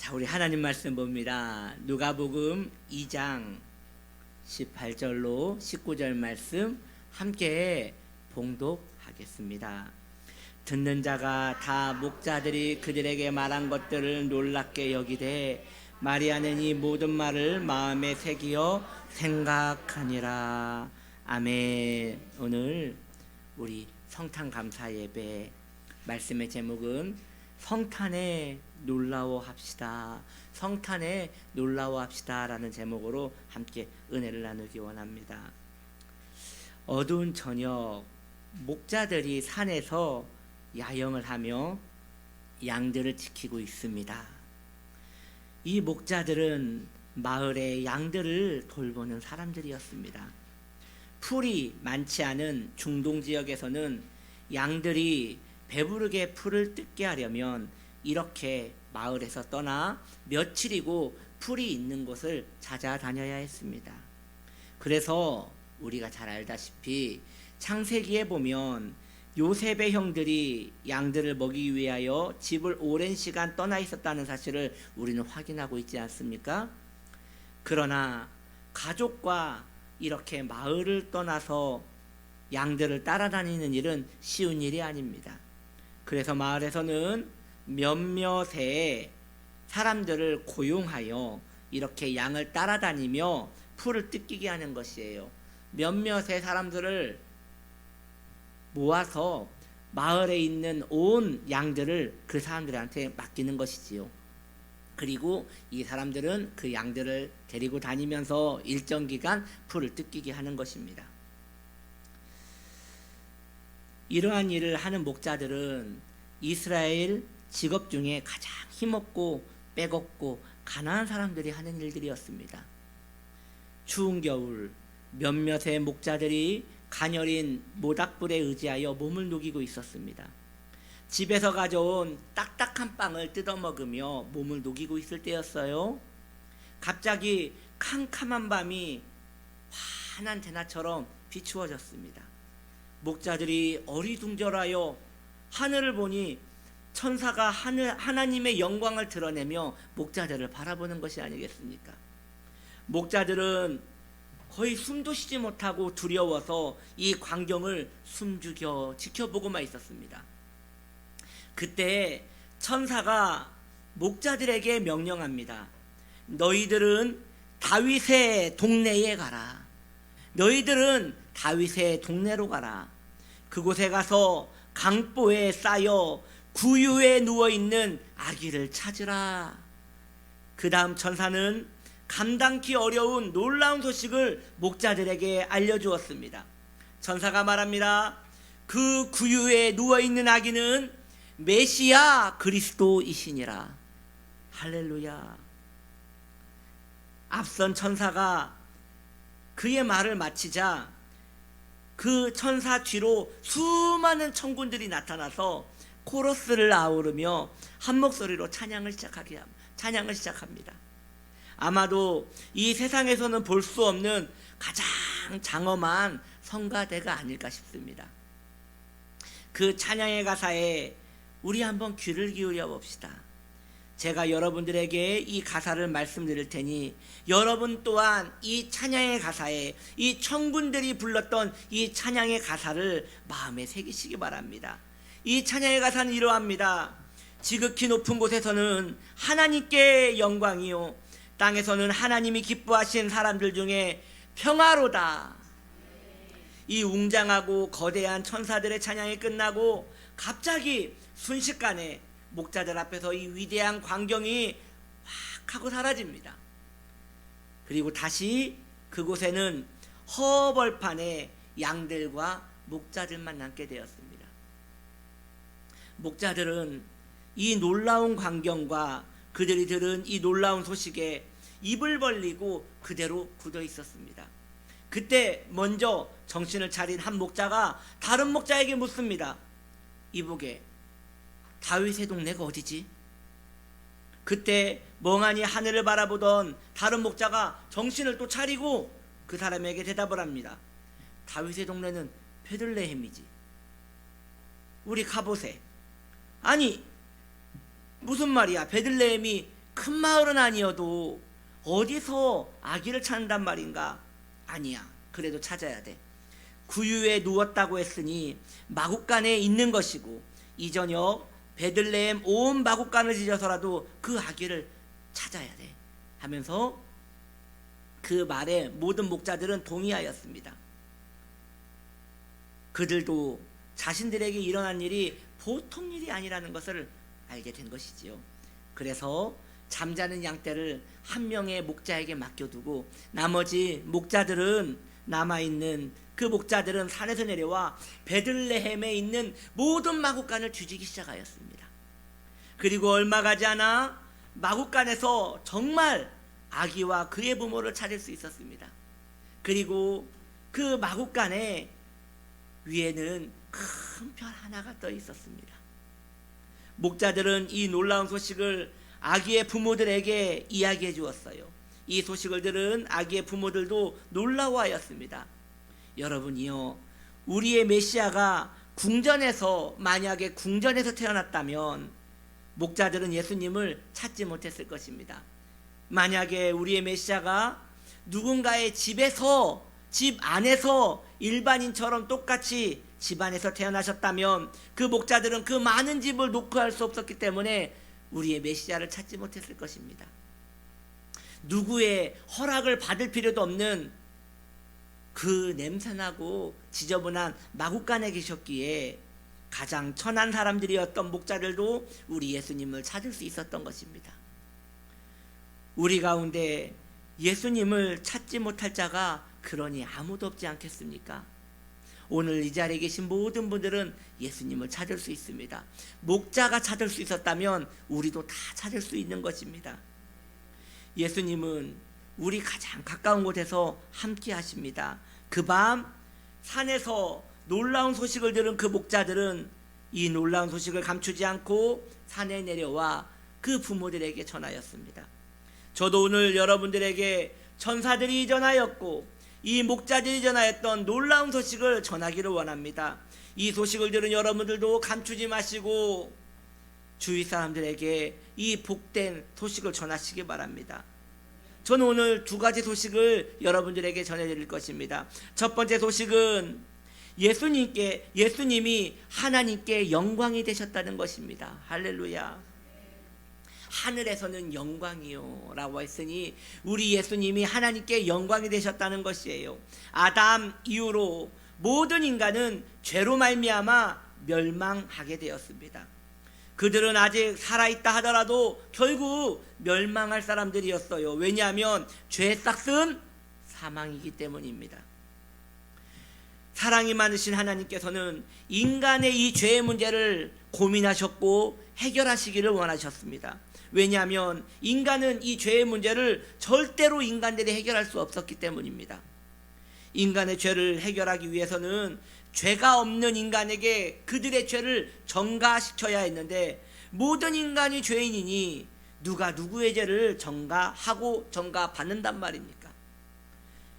자, 우리 하나님 말씀 봅니다. 누가복음 2장 18절로 19절 말씀 함께 봉독하겠습니다. 듣는 자가 다 목자들이 그들에게 말한 것들을 놀랍게 여기되 마리아는 이 모든 말을 마음에 새기어 생각하니라. 아멘. 오늘 우리 성탄 감사 예배 말씀의 제목은 성탄에 놀라워합시다. 성탄에 놀라워합시다 라는 제목으로 함께 은혜를 나누기 원합니다. 어두운 저녁 목자들이 산에서 야영을 하며 양들을 지키고 있습니다. 이 목자들은 마을의 양들을 돌보는 사람들이었습니다. 풀이 많지 않은 중동 지역에서는 양들이 배부르게 풀을 뜯게 하려면 이렇게 마을에서 떠나 며칠이고 풀이 있는 곳을 찾아다녀야 했습니다. 그래서 우리가 잘 알다시피 창세기에 보면 요셉의 형들이 양들을 먹이기 위하여 집을 오랜 시간 떠나 있었다는 사실을 우리는 확인하고 있지 않습니까? 그러나 가족과 이렇게 마을을 떠나서 양들을 따라다니는 일은 쉬운 일이 아닙니다. 그래서 마을에서는 몇몇의 사람들을 고용하여 이렇게 양을 따라다니며 풀을 뜯기게 하는 것이에요. 몇몇의 사람들을 모아서 마을에 있는 온 양들을 그 사람들한테 맡기는 것이지요. 그리고 이 사람들은 그 양들을 데리고 다니면서 일정 기간 풀을 뜯기게 하는 것입니다. 이러한 일을 하는 목자들은 이스라엘 직업 중에 가장 힘없고 빼곡고 가난한 사람들이 하는 일들이었습니다. 추운 겨울 몇몇의 목자들이 가녀린 모닥불에 의지하여 몸을 녹이고 있었습니다. 집에서 가져온 딱딱한 빵을 뜯어 먹으며 몸을 녹이고 있을 때였어요. 갑자기 캄캄한 밤이 환한 대낮처럼 비추어졌습니다. 목자들이 어리둥절하여 하늘을 보니 천사가 하나님의 영광을 드러내며 목자들을 바라보는 것이 아니겠습니까? 목자들은 거의 숨도 쉬지 못하고 두려워서 이 광경을 숨죽여 지켜보고만 있었습니다. 그때 천사가 목자들에게 명령합니다. 너희들은 다윗의 동네에 가라. 너희들은 다윗의 동네로 가라. 그곳에 가서 강보에 쌓여 구유에 누워있는 아기를 찾으라. 그 다음 천사는 감당기 어려운 놀라운 소식을 목자들에게 알려주었습니다. 천사가 말합니다. 그 구유에 누워있는 아기는 메시아 그리스도이시니라. 할렐루야. 앞선 천사가 그의 말을 마치자 그 천사 뒤로 수많은 천군들이 나타나서 코러스를 아우르며 한 목소리로 찬양을 시작합니다. 아마도 이 세상에서는 볼 수 없는 가장 장엄한 성가대가 아닐까 싶습니다. 그 찬양의 가사에 우리 한번 귀를 기울여 봅시다. 제가 여러분들에게 이 가사를 말씀드릴 테니 여러분 또한 이 찬양의 가사에 이 천군들이 불렀던 이 찬양의 가사를 마음에 새기시기 바랍니다. 이 찬양의 가사는 이러합니다. 지극히 높은 곳에서는 하나님께 영광이요 땅에서는 하나님이 기뻐하신 사람들 중에 평화로다. 이 웅장하고 거대한 천사들의 찬양이 끝나고 갑자기 순식간에 목자들 앞에서 이 위대한 광경이 확 하고 사라집니다. 그리고 다시 그곳에는 허벌판에 양들과 목자들만 남게 되었습니다. 목자들은 이 놀라운 광경과 그들이 들은 이 놀라운 소식에 입을 벌리고 그대로 굳어 있었습니다. 그때 먼저 정신을 차린 한 목자가 다른 목자에게 묻습니다. 이보게, 다윗의 동네가 어디지? 그때 멍하니 하늘을 바라보던 다른 목자가 정신을 또 차리고 그 사람에게 대답을 합니다. 다윗의 동네는 베들레헴이지. 우리 가보세. 아니 무슨 말이야? 베들레헴이 그 큰 마을은 아니어도 어디서 아기를 찾는단 말인가? 아니야. 그래도 찾아야 돼. 구유에 누웠다고 했으니 마국간에 있는 것이고 이 저녁 베들레헴 온 마국간을 뒤져서라도 그 아기를 찾아야 돼 하면서 그 말에 모든 목자들은 동의하였습니다. 그들도 자신들에게 일어난 일이 보통 일이 아니라는 것을 알게 된 것이지요. 그래서 잠자는 양떼를 한 명의 목자에게 맡겨두고 나머지 목자들은 남아있는 그 목자들은 산에서 내려와 베들레헴에 있는 모든 마국간을 뒤지기 시작하였습니다. 그리고 얼마 가지 않아 마국간에서 정말 아기와 그의 부모를 찾을 수 있었습니다. 그리고 그 마국간에 위에는 큰 별 하나가 떠 있었습니다. 목자들은 이 놀라운 소식을 아기의 부모들에게 이야기해 주었어요. 이 소식을 들은 아기의 부모들도 놀라워하였습니다. 여러분이요, 우리의 메시아가 만약에 궁전에서 태어났다면 목자들은 예수님을 찾지 못했을 것입니다. 만약에 우리의 메시아가 누군가의 집 안에서 일반인처럼 똑같이 집 안에서 태어나셨다면 그 목자들은 그 많은 집을 놓고 할 수 없었기 때문에 우리의 메시아를 찾지 못했을 것입니다. 누구의 허락을 받을 필요도 없는 그 냄새나고 지저분한 마국간에 계셨기에 가장 천한 사람들이었던 목자들도 우리 예수님을 찾을 수 있었던 것입니다. 우리 가운데 예수님을 찾지 못할 자가 그러니 아무도 없지 않겠습니까? 오늘 이 자리에 계신 모든 분들은 예수님을 찾을 수 있습니다. 목자가 찾을 수 있었다면 우리도 다 찾을 수 있는 것입니다. 예수님은 우리 가장 가까운 곳에서 함께 하십니다. 그 밤 산에서 놀라운 소식을 들은 그 목자들은 이 놀라운 소식을 감추지 않고 산에 내려와 그 부모들에게 전하였습니다. 저도 오늘 여러분들에게 천사들이 전하였고 이 목자들이 전하였던 놀라운 소식을 전하기를 원합니다. 이 소식을 들은 여러분들도 감추지 마시고 주위 사람들에게 이 복된 소식을 전하시기 바랍니다. 저는 오늘 두 가지 소식을 여러분들에게 전해드릴 것입니다. 첫 번째 소식은 예수님이 하나님께 영광이 되셨다는 것입니다. 할렐루야. 하늘에서는 영광이요 라고 했으니 우리 예수님이 하나님께 영광이 되셨다는 것이에요. 아담 이후로 모든 인간은 죄로 말미암아 멸망하게 되었습니다. 그들은 아직 살아있다 하더라도 결국 멸망할 사람들이었어요. 왜냐하면 죄의 싹은 사망이기 때문입니다. 사랑이 많으신 하나님께서는 인간의 이 죄의 문제를 고민하셨고 해결하시기를 원하셨습니다. 왜냐하면 인간은 이 죄의 문제를 절대로 인간들이 해결할 수 없었기 때문입니다. 인간의 죄를 해결하기 위해서는 죄가 없는 인간에게 그들의 죄를 전가시켜야 했는데 모든 인간이 죄인이니 누가 누구의 죄를 전가하고 전가받는단 말입니까?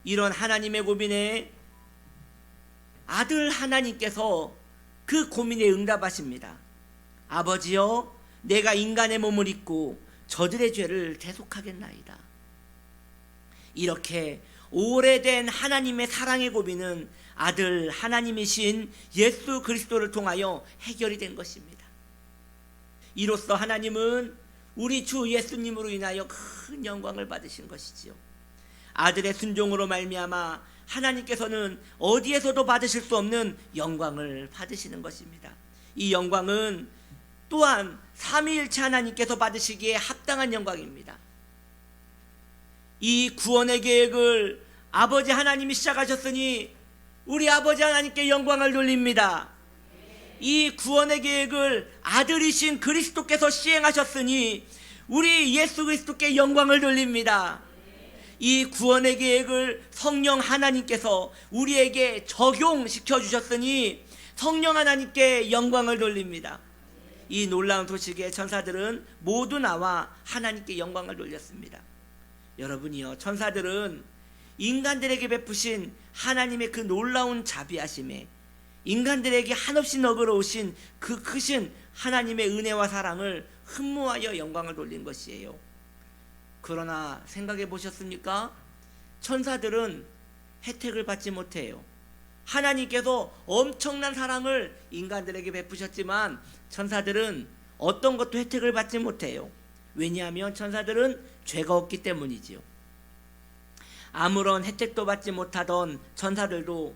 이런 하나님의 고민에 아들 하나님께서 그 고민에 응답하십니다. 아버지여, 내가 인간의 몸을 입고 저들의 죄를 대속하겠나이다. 이렇게 오래된 하나님의 사랑의 고민은 아들 하나님이신 예수 그리스도를 통하여 해결이 된 것입니다. 이로써 하나님은 우리 주 예수님으로 인하여 큰 영광을 받으신 것이지요. 아들의 순종으로 말미암아 하나님께서는 어디에서도 받으실 수 없는 영광을 받으시는 것입니다. 이 영광은 또한 삼위일체 하나님께서 받으시기에 합당한 영광입니다. 이 구원의 계획을 아버지 하나님이 시작하셨으니 우리 아버지 하나님께 영광을 돌립니다. 이 구원의 계획을 아들이신 그리스도께서 시행하셨으니 우리 예수 그리스도께 영광을 돌립니다. 이 구원의 계획을 성령 하나님께서 우리에게 적용시켜 주셨으니 성령 하나님께 영광을 돌립니다. 이 놀라운 소식에 천사들은 모두 나와 하나님께 영광을 돌렸습니다. 여러분이요, 천사들은 인간들에게 베푸신 하나님의 그 놀라운 자비하심에 인간들에게 한없이 너그러우신 그 크신 하나님의 은혜와 사랑을 흠모하여 영광을 돌린 것이에요. 그러나 생각해 보셨습니까? 천사들은 혜택을 받지 못해요. 하나님께서 엄청난 사랑을 인간들에게 베푸셨지만 천사들은 어떤 것도 혜택을 받지 못해요. 왜냐하면 천사들은 죄가 없기 때문이지요. 아무런 혜택도 받지 못하던 천사들도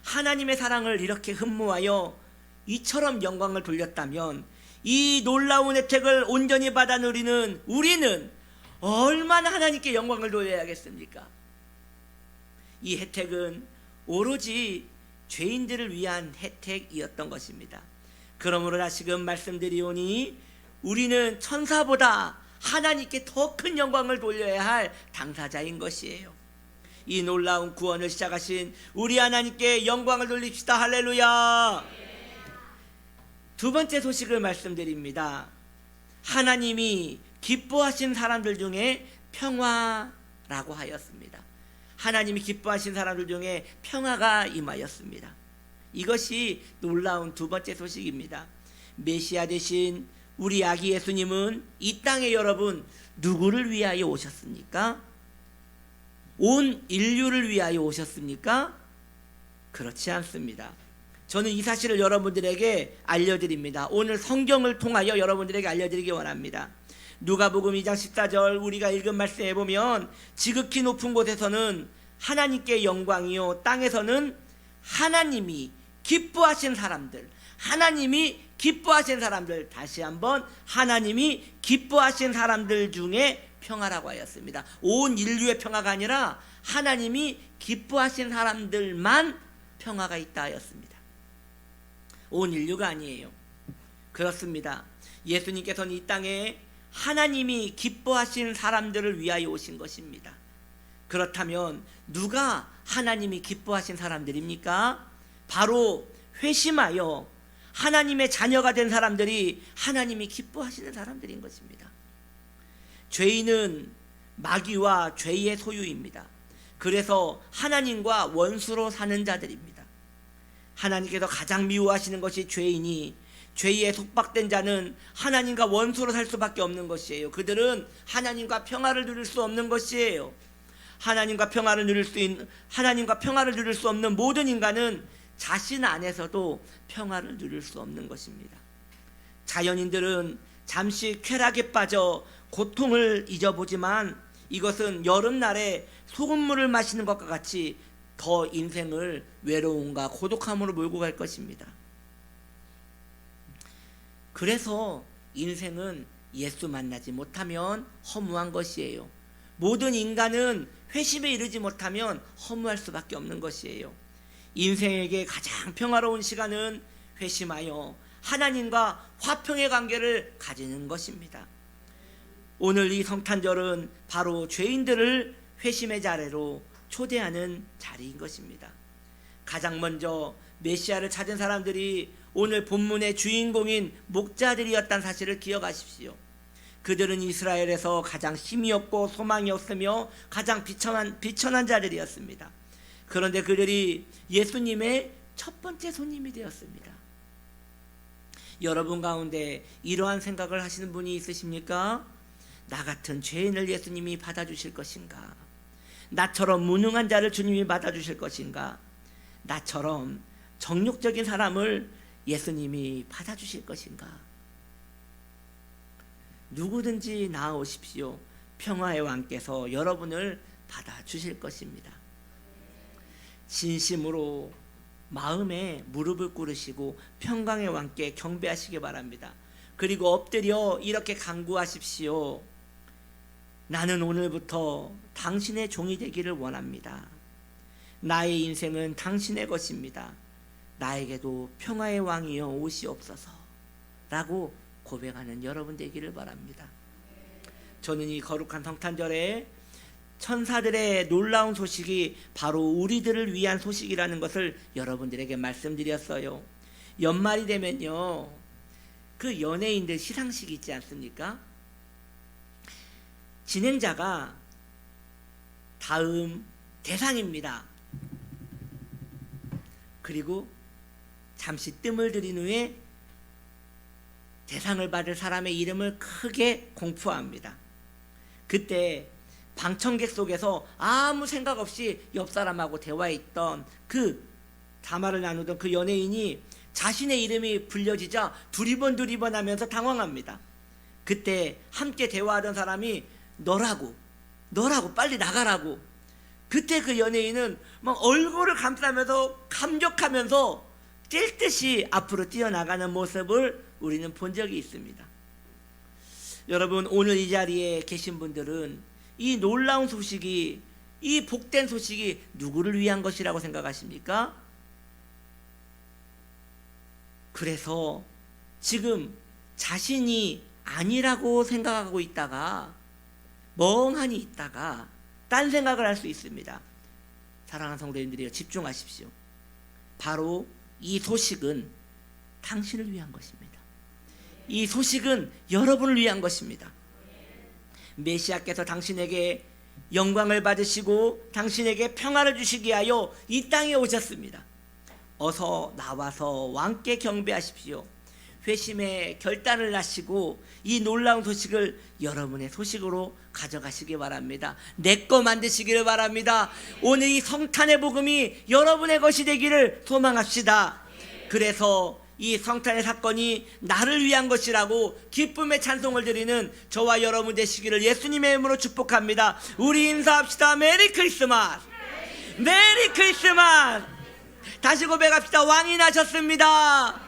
하나님의 사랑을 이렇게 흠모하여 이처럼 영광을 돌렸다면 이 놀라운 혜택을 온전히 받아 누리는 우리는 얼마나 하나님께 영광을 돌려야겠습니까? 이 혜택은 오로지 죄인들을 위한 혜택이었던 것입니다. 그러므로 다시금 말씀드리오니 우리는 천사보다 하나님께 더 큰 영광을 돌려야 할 당사자인 것이에요. 이 놀라운 구원을 시작하신 우리 하나님께 영광을 돌립시다. 할렐루야. 두 번째 소식을 말씀드립니다. 하나님이 기뻐하신 사람들 중에 평화라고 하였습니다. 하나님이 기뻐하신 사람들 중에 평화가 임하였습니다. 이것이 놀라운 두 번째 소식입니다. 메시아 되신 우리 아기 예수님은 이 땅에 여러분 누구를 위하여 오셨습니까? 온 인류를 위하여 오셨습니까? 그렇지 않습니다. 저는 이 사실을 여러분들에게 알려드립니다. 오늘 성경을 통하여 여러분들에게 알려드리기 원합니다. 누가복음 2장 14절 우리가 읽은 말씀에 보면 지극히 높은 곳에서는 하나님께 영광이요 땅에서는 하나님이 기뻐하신 사람들, 하나님이 기뻐하신 사람들, 다시 한번 하나님이 기뻐하신 사람들 중에 평화라고 하였습니다. 온 인류의 평화가 아니라 하나님이 기뻐하신 사람들만 평화가 있다 하였습니다. 온 인류가 아니에요. 그렇습니다. 예수님께서는 이 땅에 하나님이 기뻐하신 사람들을 위하여 오신 것입니다. 그렇다면 누가 하나님이 기뻐하신 사람들입니까? 바로 회심하여 하나님의 자녀가 된 사람들이 하나님이 기뻐하시는 사람들인 것입니다. 죄인은 마귀와 죄의 소유입니다. 그래서 하나님과 원수로 사는 자들입니다. 하나님께서 가장 미워하시는 것이 죄인이, 죄에 속박된 자는 하나님과 원수로 살 수밖에 없는 것이에요. 그들은 하나님과 평화를 누릴 수 없는 것이에요. 하나님과 평화를 누릴 수 없는 모든 인간은 자신 안에서도 평화를 누릴 수 없는 것입니다. 자연인들은 잠시 쾌락에 빠져 고통을 잊어보지만 이것은 여름날에 소금물을 마시는 것과 같이 더 인생을 외로움과 고독함으로 몰고 갈 것입니다. 그래서 인생은 예수 만나지 못하면 허무한 것이에요. 모든 인간은 회심에 이르지 못하면 허무할 수밖에 없는 것이에요. 인생에게 가장 평화로운 시간은 회심하여 하나님과 화평의 관계를 가지는 것입니다. 오늘 이 성탄절은 바로 죄인들을 회심의 자리로 초대하는 자리인 것입니다. 가장 먼저 메시아를 찾은 사람들이 오늘 본문의 주인공인 목자들이었다는 사실을 기억하십시오. 그들은 이스라엘에서 가장 힘이 없고 소망이 없으며 가장 비천한 자들이었습니다. 그런데 그들이 예수님의 첫 번째 손님이 되었습니다. 여러분 가운데 이러한 생각을 하시는 분이 있으십니까? 나 같은 죄인을 예수님이 받아주실 것인가? 나처럼 무능한 자를 주님이 받아주실 것인가? 나처럼 정욕적인 사람을 예수님이 받아주실 것인가? 누구든지 나아오십시오. 평화의 왕께서 여러분을 받아주실 것입니다. 진심으로 마음에 무릎을 꿇으시고 평강의 왕께 경배하시기 바랍니다. 그리고 엎드려 이렇게 간구하십시오. 나는 오늘부터 당신의 종이 되기를 원합니다. 나의 인생은 당신의 것입니다. 나에게도 평화의 왕이여 오시옵소서 라고 고백하는 여러분 되기를 바랍니다. 저는 이 거룩한 성탄절에 천사들의 놀라운 소식이 바로 우리들을 위한 소식이라는 것을 여러분들에게 말씀드렸어요. 연말이 되면요, 그 연예인들 시상식 있지 않습니까? 진행자가 다음 대상입니다. 그리고 잠시 뜸을 들인 후에 대상을 받을 사람의 이름을 크게 공포합니다. 그때 방청객 속에서 아무 생각 없이 옆 사람하고 대화했던 그 담화를 나누던 그 연예인이 자신의 이름이 불려지자 두리번 하면서 당황합니다. 그때 함께 대화하던 사람이 너라고 빨리 나가라고. 그때 그 연예인은 막 얼굴을 감싸면서 감격하면서 뛸 듯이 앞으로 뛰어나가는 모습을 우리는 본 적이 있습니다. 여러분, 오늘 이 자리에 계신 분들은 이 놀라운 소식이, 이 복된 소식이 누구를 위한 것이라고 생각하십니까? 그래서 지금 자신이 아니라고 생각하고 있다가 멍하니 있다가 딴 생각을 할 수 있습니다. 사랑하는 성도님들이요, 집중하십시오. 바로 이 소식은 당신을 위한 것입니다. 이 소식은 여러분을 위한 것입니다. 메시아께서 당신에게 영광을 받으시고 당신에게 평화를 주시기 위하여 이 땅에 오셨습니다. 어서 나와서 왕께 경배하십시오. 회심의 결단을 하시고 이 놀라운 소식을 여러분의 소식으로 가져가시기 바랍니다. 내 거 만드시기를 바랍니다. 오늘 이 성탄의 복음이 여러분의 것이 되기를 소망합시다. 그래서 이 성탄의 사건이 나를 위한 것이라고 기쁨의 찬송을 드리는 저와 여러분 되시기를 예수님의 이름으로 축복합니다. 우리 인사합시다. 메리 크리스마스. 메리 크리스마스. 다시 고백합시다. 왕이 나셨습니다.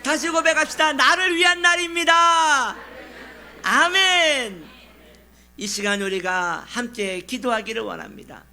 다시 고백합시다. 나를 위한 날입니다. 아멘. 이 시간 우리가 함께 기도하기를 원합니다.